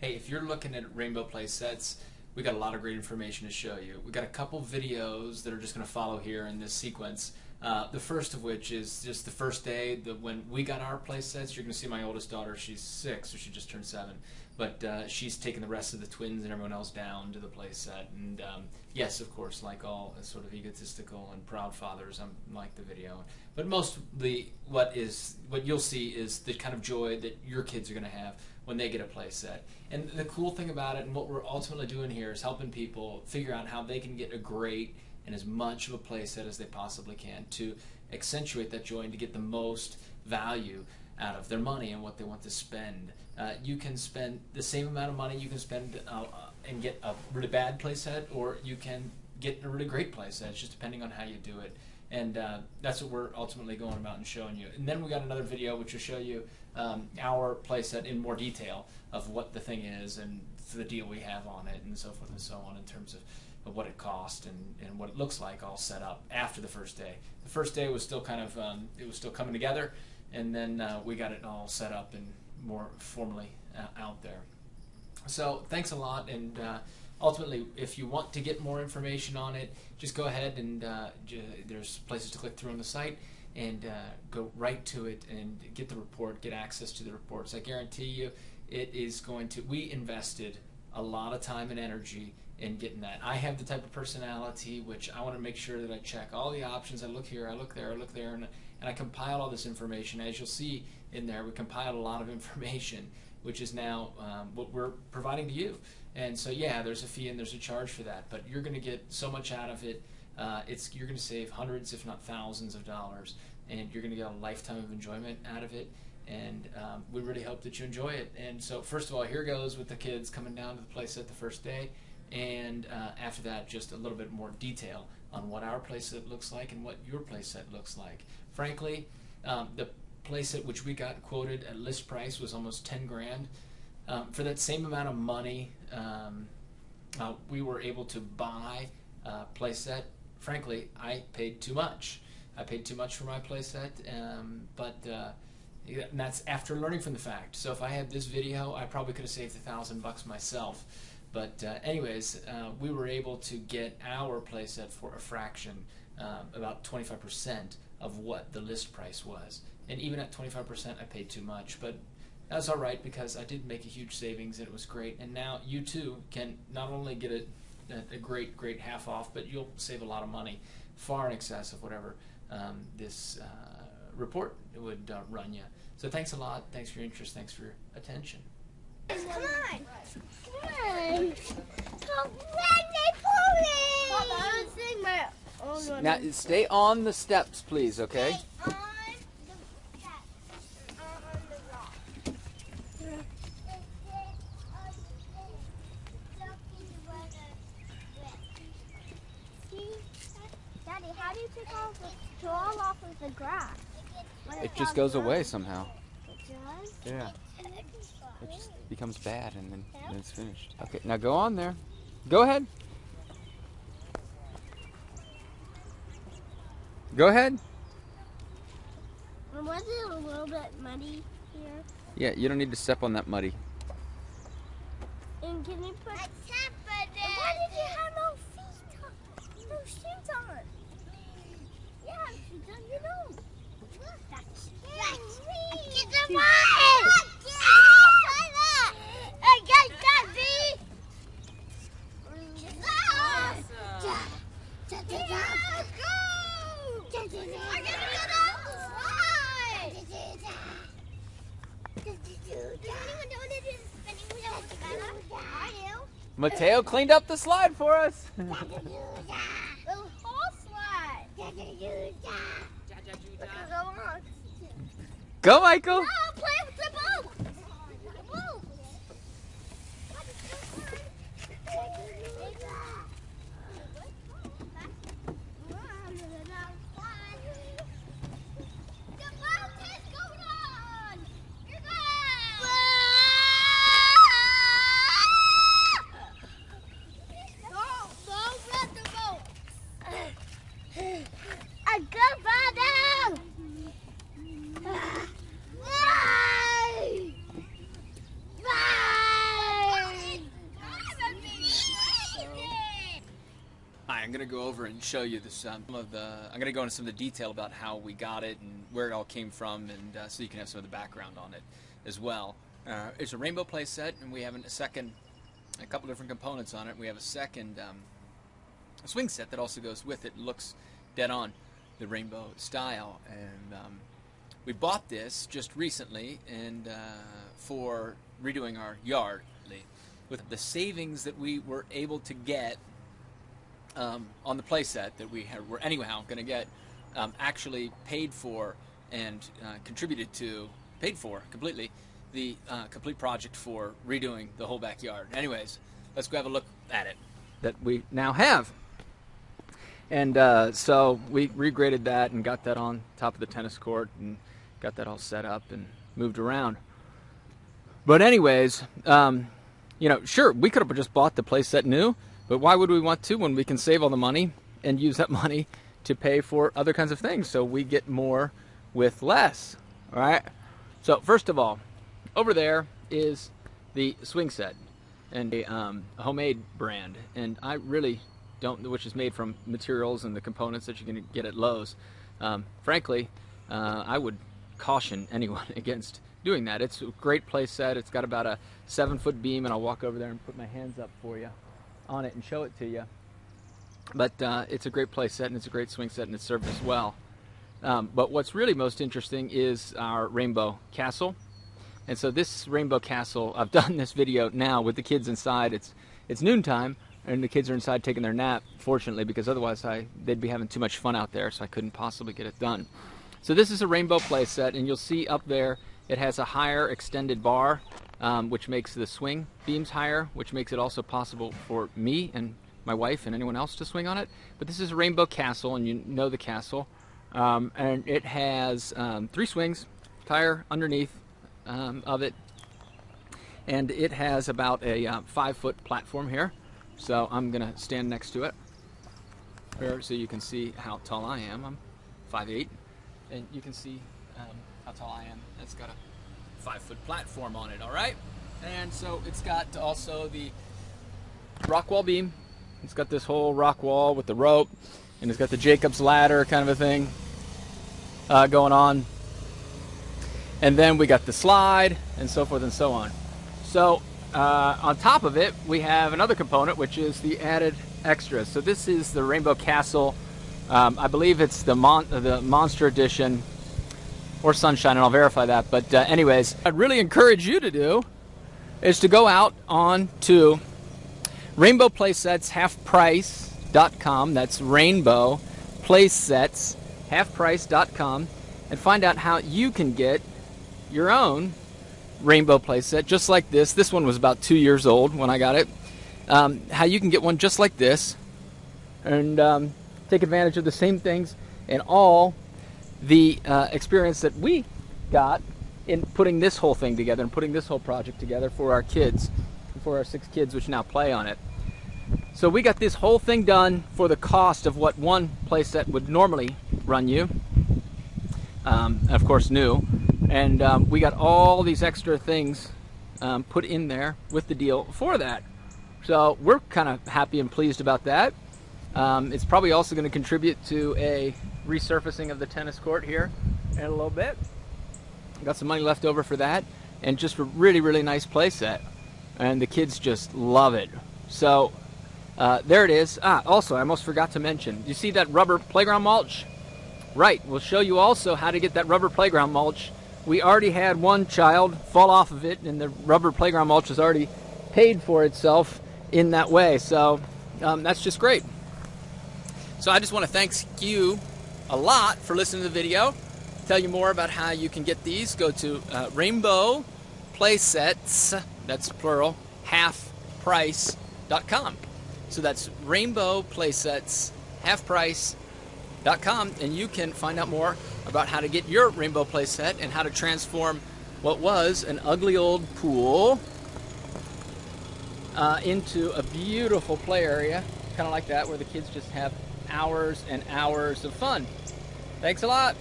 Hey, if you're looking at rainbow play sets, we got a lot of great information to show you. We got a couple videos that are just going to follow here in this sequence. The first of which is just the first day when we got our play sets. You're going to see my oldest daughter. She's 6, so she just turned 7. But she's taken the rest of the twins and everyone else down to the play set. And yes, of course, like all sort of egotistical and proud fathers, I'm like the video. But mostly what you'll see is the kind of joy that your kids are going to have when they get a play set. And the cool thing about it, and what we're ultimately doing here, is helping people figure out how they can get a great and as much of a play set as they possibly can to accentuate that joy and to get the most value out of their money and what they want to spend. You can spend the same amount of money you can spend and get a really bad play set, or you can get a really great play set. It's just depending on how you do it. And that's what we're ultimately going about and showing you. And then we got another video which will show you our play set in more detail of what the thing is and the deal we have on it and so forth and so on in terms of what it cost and what it looks like all set up after the first day. The first day was still kind of, it was still coming together, and then we got it all set up and more formally out there. So thanks a lot, and ultimately, if you want to get more information on it, just go ahead and there's places to click through on the site and go right to it and get the report, get access to the reports. I guarantee you it is going to, we invested a lot of time and energy in getting that. I have the type of personality which I want to make sure that I check all the options. I look here, I look there, I look there, and I compile all this information. As you'll see in there, we compiled a lot of information, which is now what we're providing to you. And so yeah, there's a fee and there's a charge for that, but you're going to get so much out of it. You're going to save hundreds, if not thousands of dollars, and you're going to get a lifetime of enjoyment out of it. And we really hope that you enjoy it. And so first of all, here goes with the kids coming down to the play set the first day. And after that, just a little bit more detail on what our playset looks like and what your playset looks like. Frankly, the playset which we got quoted at list price was almost 10 grand. For that same amount of money, we were able to buy a playset. Frankly, I paid too much. I paid too much for my playset, but and that's after learning from the fact. So if I had this video, I probably could have saved $1,000 myself. But anyways, we were able to get our playset for a fraction, about 25% of what the list price was. And even at 25%, I paid too much. But that's all right, because I did make a huge savings and it was great. And now you too can not only get a great half off, but you'll save a lot of money, far in excess of whatever this report would run you. So thanks a lot. Thanks for your interest. Thanks for your attention. Come on! Come on! Come on, Now stay on the steps, please, okay? Stay on the steps, on the rock. Daddy, how do you take off the straw off of the grass? It just goes away somehow. It does? Yeah. It just becomes bad and then it's finished. Okay, now go on there. Go ahead. Go ahead. Was it a little bit muddy here? Yeah, you don't need to step on that muddy. And can you put... Why did you have no feet on? No shoes on? Yeah, shoes on your nose. That's me. Get the mud! I got that, B! Let's go! I gotta get off the slide! Does anyone know that it's spinning wheel with Bella? I do. Mateo cleaned up the slide for us. The whole slide. Go, Michael. No, play with the boat. The boat. A good father! I'm going to go over and show you this. I'm going to go into some of the detail about how we got it and where it all came from, and so you can have some of the background on it as well. It's a rainbow play set, and we have a couple different components on it. We have a second swing set that also goes with it. It looks dead on the rainbow style, and we bought this just recently and for redoing our yard. With the savings that we were able to get on the play set that were anyhow going to get, actually paid for and paid for completely the complete project for redoing the whole backyard. Anyways, let's go have a look at it that we now have. And so we regraded that and got that on top of the tennis court and got that all set up and moved around. But anyways, you know, sure, we could have just bought the play set new, but why would we want to when we can save all the money and use that money to pay for other kinds of things? So we get more with less, all right? So first of all, over there is the swing set, and a homemade brand, and I really don't, which is made from materials and the components that you can get at Lowe's. Frankly, I would caution anyone against doing that. It's a great play set. It's got about a 7-foot beam, and I'll walk over there and put my hands up for you on it and show it to you. But it's a great play set, and it's a great swing set, and it served us well. But what's really most interesting is our rainbow castle. And so this rainbow castle, I've done this video now with the kids inside. It's noontime, and the kids are inside taking their nap, fortunately, because otherwise they'd be having too much fun out there, so I couldn't possibly get it done. So this is a rainbow play set, and you'll see up there it has a higher extended bar, which makes the swing beams higher, which makes it also possible for me and my wife and anyone else to swing on it. But this is a rainbow castle, and you know the castle. And it has 3 swings, tire underneath of it. And it has about a 5-foot platform here. So I'm going to stand next to it here so you can see how tall I am. I'm 5'8", and you can see how tall I am. It's got a 5-foot platform on it, all right? And so it's got also the rock wall beam. It's got this whole rock wall with the rope, and it's got the Jacob's ladder kind of a thing going on. And then we got the slide and so forth and so on. So on top of it, we have another component, which is the added extras. So this is the Rainbow Castle. I believe it's the Monster Edition or Sunshine, and I'll verify that. But anyways, I'd really encourage you to do is to go out on to rainbowplaysetshalfprice.com. That's rainbowplaysetshalfprice.com, and find out how you can get your own rainbow playset just like this. This one was about 2 years old when I got it. How you can get one just like this and take advantage of the same things and all the experience that we got in putting this whole thing together and putting this whole project together for our kids, for our 6 kids which now play on it. So we got this whole thing done for the cost of what one playset would normally run you, of course new, and we got all these extra things put in there with the deal for that. So we're kind of happy and pleased about that. It's probably also going to contribute to a resurfacing of the tennis court here in a little bit. Got some money left over for that, and just a really, really nice play set, and the kids just love it. So there it is. Also, I almost forgot to mention, you see that rubber playground mulch? Right, we'll show you also how to get that rubber playground mulch. We already had one child fall off of it, and the rubber playground mulch has already paid for itself in that way. So that's just great. So I just want to thank you a lot for listening to the video. Tell you more about how you can get these. Go to Rainbow Playsets, that's plural, halfprice.com. So that's Rainbow Playsets, halfprice.com, and you can find out more about how to get your rainbow playset and how to transform what was an ugly old pool into a beautiful play area, kind of like that, where the kids just have hours and hours of fun. Thanks a lot.